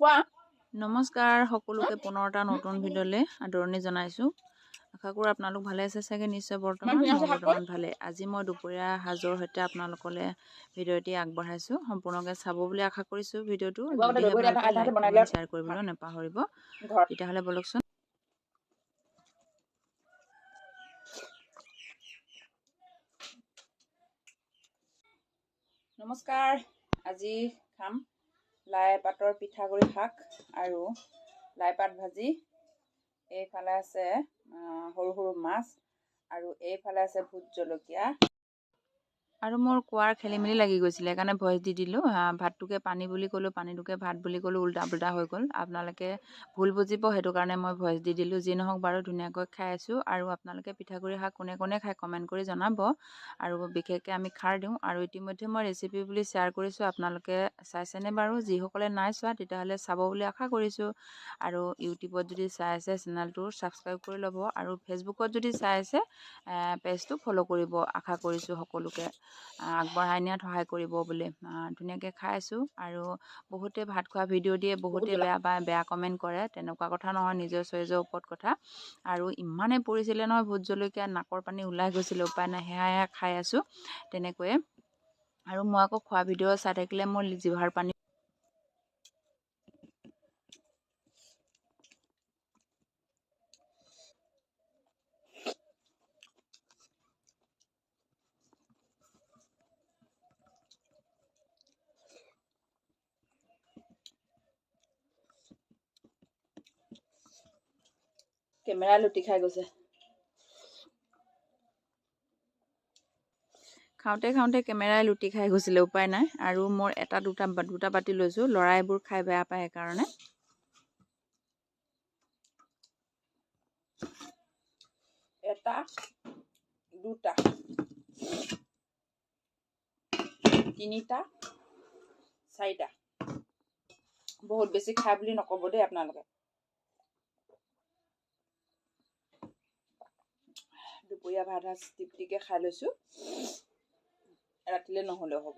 নমস্কাৰ সকলোকে পুনৰ এটা নতুন ভিডিঅ'লৈ আদৰণি জনাইছোঁ। আশা কৰোঁ আপোনালোক ভালে আছে চাগে। নিশ্চয় বৰ্তমান ভালে। আজি মই দুপৰীয়া সাজৰ সৈতে আপোনালোকলৈ ভিডিঅ'টি আগবঢ়াইছোঁ। সম্পূৰ্ণকৈ চাব বুলি আশা কৰিছোঁ। ভিডিঅ'টো যদিহে ভাল পায় লাইক কমেণ্ট শ্বেয়াৰ কৰিবলৈ নাপাহৰিব। তেতিয়াহ'লে বলকচোন। নমস্কাৰ। আজি খাম লাই পাতৰ পিঠাগুড়ি শাক আৰু লাই পাত ভাজি। এইফালে আছে সৰু সৰু মাছ আৰু এইফালে আছে ভোট জলকীয়া। আৰু মোৰ কোৱাৰ খেলি মেলি লাগি গৈছিলে, সেইকাৰণে ভইচ দি দিলোঁ। ভাতটোকে পানী বুলি ক'লোঁ, পানীটোকে ভাত বুলি ক'লোঁ, উল্টা পুল্টা হৈ গ'ল। আপোনালোকে ভুল বুজিব, সেইটো কাৰণে মই ভইচ দি দিলোঁ। যি নহওক বাৰু, ধুনীয়াকৈ খাই আছোঁ। আৰু আপোনালোকে পিঠাগুড়ি শাক কোনে কোনে খাই কমেণ্ট কৰি জনাব। আৰু বিশেষকৈ আমি খাৰ দিওঁ। আৰু ইতিমধ্যে মই ৰেচিপি বুলি শ্বেয়াৰ কৰিছোঁ, আপোনালোকে চাইছেনে বাৰু? যিসকলে নাই চোৱা তেতিয়াহ'লে চাব বুলি আশা কৰিছোঁ। আৰু ইউটিউবত যদি চাই আছে চেনেলটো ছাবস্ক্ৰাইব কৰি ল'ব। আৰু ফেচবুকত যদি চাই আছে পেজটো ফ'ল' কৰিব আশা কৰিছোঁ। সকলোকে আগবঢ়াই নিয়াত সহায় কৰিব বুলি। ধুনীয়াকৈ খাই আছোঁ। আৰু বহুতে ভাত খোৱা ভিডিঅ' দিয়ে, বহুতে বেয়া পায়, বেয়া কমেণ্ট কৰে। তেনেকুৱা কথা নহয়, নিজৰ চইজৰ ওপৰত কথা। আৰু ইমানেই পৰিছিলে নহয় ভোট জলকীয়া, নাকৰ পানী ওলাই গৈছিলে। উপায় নাই, সেয়া খাই আছোঁ তেনেকৈয়ে। আৰু মই আকৌ খোৱা ভিডিঅ' চাই থাকিলে মোৰ জিভাৰ পানী কেমেৰা লুটি খাই গৈছে। খাওঁতে খাওঁতে কেমেৰাই লুটি খাই গৈছিলে, উপায় নাই। আৰু মোৰ এটা দুটা বাতি লৈছোঁ। ল'ৰাই এইবোৰ খাই বেয়া পায়, সেইকাৰণে। এটা দুটা তিনিটা চাৰিটা। বহুত বেছি খাই বুলি নক'ব দেই আপোনালোকে। দুপৰীয়া ভাত সাজ তৃপ্তিকে খাই লৈছোঁ। ৰাতিলৈ নহ'লেও হ'ব।